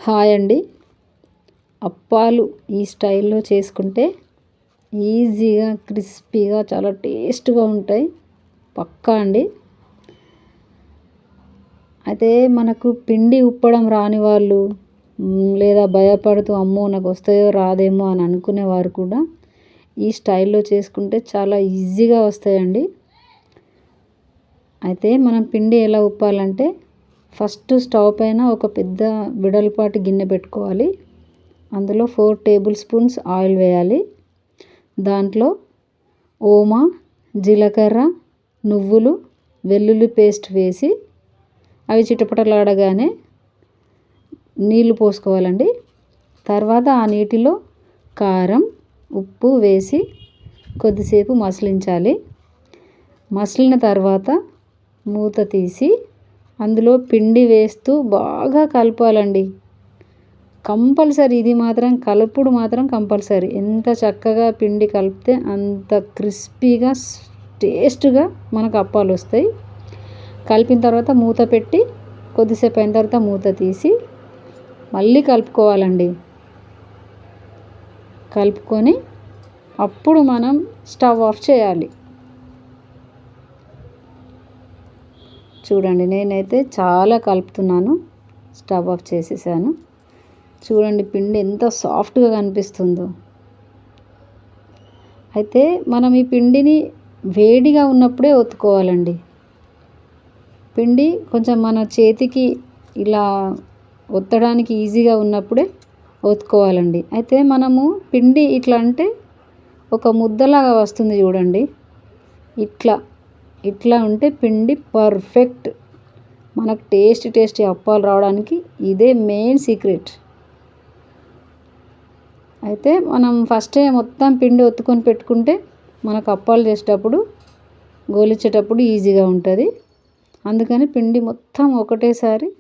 Hi అండి. అప్పాలు ఈ స్టైల్లో చేసుకుంటే ఈజీగా క్రిస్పీగా చాలా టేస్ట్గా ఉంటాయి. పక్కా అండి. అయితే మనకు పిండి ఉప్పడం రాని వాళ్ళు లేదా భయపడుతూ అమ్మో నాకు వస్తాయో రాదేమో అని అనుకునేవారు కూడా ఈ స్టైల్లో చేసుకుంటే చాలా ఈజీగా వస్తాయండి. అయితే మనం పిండి ఎలా ఉప్పాలంటే ఫస్ట్ స్టవ్ పైన ఒక పెద్ద వెడల్పాటి గిన్నె పెట్టుకోవాలి. అందులో 4 టేబుల్ స్పూన్స్ ఆయిల్ వేయాలి. దాంట్లో ఓమా, జీలకర్ర, నువ్వులు, వెల్లుల్లి పేస్ట్ వేసి అవి చిటపటలాడగానే నీళ్లు పోసుకోవాలండి. తర్వాత ఆ నీటిలో కారం, ఉప్పు వేసి కొద్దిసేపు మసలించాలి. మసిలిన తర్వాత మూత తీసి అందులో పిండి వేస్తూ బాగా కలపాలండి. కంపల్సరీ ఇది మాత్రం కలుపుడు మాత్రం కంపల్సరీ. ఎంత చక్కగా పిండి కలిపితే అంత క్రిస్పీగా టేస్ట్గా మనకు అప్పాలు వస్తాయి. కలిపిన తర్వాత మూత పెట్టి కొద్దిసేపు అయిన తర్వాత మూత తీసి మళ్ళీ కలుపుకోవాలండి. కలుపుకొని అప్పుడు మనం స్టవ్ ఆఫ్ చేయాలి. చూడండి, నేనైతే చాలా కలుపుతున్నాను. స్టవ్ ఆఫ్ చేసేసాను. చూడండి పిండి ఎంత సాఫ్ట్గా కనిపిస్తుందో. అయితే మనం ఈ పిండిని వేడిగా ఉన్నప్పుడే ఒత్తుకోవాలండి. పిండి కొంచెం మన చేతికి ఇలా ఒత్తడానికి ఈజీగా ఉన్నప్పుడే ఒత్తుకోవాలండి. అయితే మనము పిండి ఇట్లా అంటే ఒక ముద్దలాగా వస్తుంది చూడండి. ఇట్లా ఉంటే పిండి పర్ఫెక్ట్. మనకు టేస్టీ అప్పాలు రావడానికి ఇదే మెయిన్ సీక్రెట్. అయితే మనం ఫస్టే మొత్తం పిండి ఒత్తుకొని పెట్టుకుంటే మనకు అప్పాలు చేసేటప్పుడు గోలిచ్చేటప్పుడు ఈజీగా ఉంటుంది. అందుకని పిండి మొత్తం ఒకటేసారి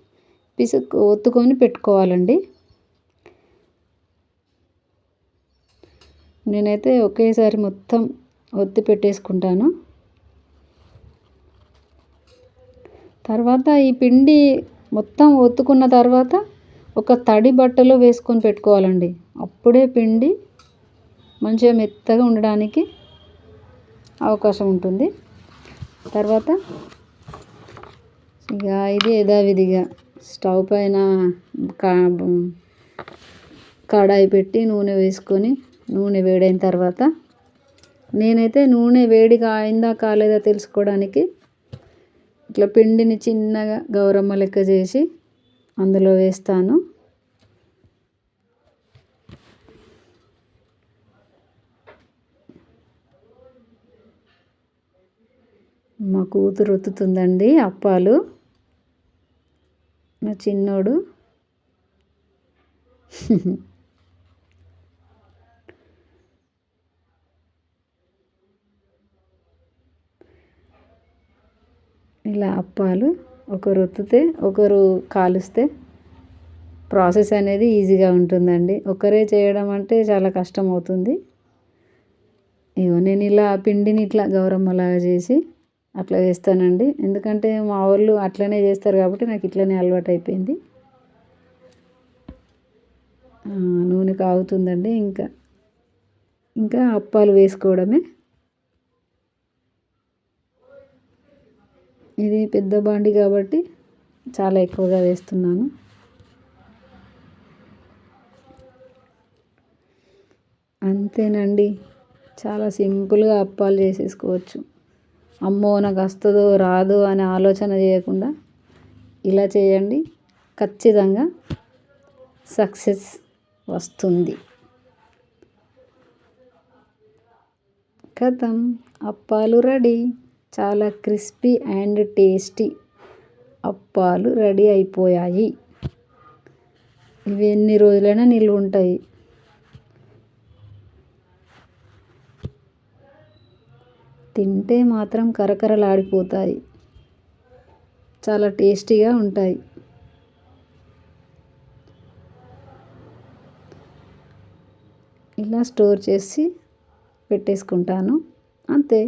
ఒత్తుకొని పెట్టుకోవాలండి. నేనైతే ఒకేసారి మొత్తం ఒత్తి పెట్టేసుకుంటాను. తర్వాత ఈ పిండి మొత్తం ఒత్తుకున్న తర్వాత ఒక తడి బట్టలో వేసుకొని పెట్టుకోవాలండి. అప్పుడే పిండి మంచిగా మెత్తగా ఉండడానికి అవకాశం ఉంటుంది. తర్వాత ఇక ఇది యథావిధిగా స్టవ్ పైన కడాయి పెట్టి నూనె వేసుకొని నూనె వేడైన తర్వాత నేనైతే నూనె వేడిగా అయిందా కాలేదా తెలుసుకోవడానికి ఇట్లా పిండిని చిన్నగా గౌరమ్మ లెక్క చేసి అందులో వేస్తాను. మా కూతురు ఒత్తుతుందండి అప్పాలు. నా చిన్నోడు ఇలా అప్పాలు ఒకరు ఒత్తితే ఒకరు కాలుస్తే ప్రాసెస్ అనేది ఈజీగా ఉంటుందండి. ఒకరే చేయడం అంటే చాలా కష్టం అవుతుంది. ఇగో నేను ఇలా పిండిని ఇట్లా గౌరమ్మలాగా చేసి అట్లా వేస్తానండి. ఎందుకంటే మా వాళ్ళు అట్లనే చేస్తారు కాబట్టి నాకు ఇట్లనే అలవాటు అయిపోయింది. నూనె కాగుతుందండి. ఇంకా అప్పాలు వేసుకోవడమే. ఇది పెద్ద బాండి కాబట్టి చాలా ఎక్కువగా వేస్తున్నాను. అంతేనండి, చాలా సింపుల్గా అప్పాలు చేసేసుకోవచ్చు. అమ్మో నాకు వస్తుందో రాదో అనే ఆలోచన చేయకుండా ఇలా చేయండి, ఖచ్చితంగా సక్సెస్ వస్తుంది. కథం, అప్పాలు రెడీ. చాలా క్రిస్పీ అండ్ టేస్టీ అప్పాలు రెడీ అయిపోయాయి. ఇవి ఎన్ని రోజులైనా నిల్వ ఉంటాయి. తింటే మాత్రం కరకరలాడిపోతాయి. చాలా టేస్టీగా ఉంటాయి. ఇలా స్టోర్ చేసి పెట్టేసుకుంటాను. అంతే.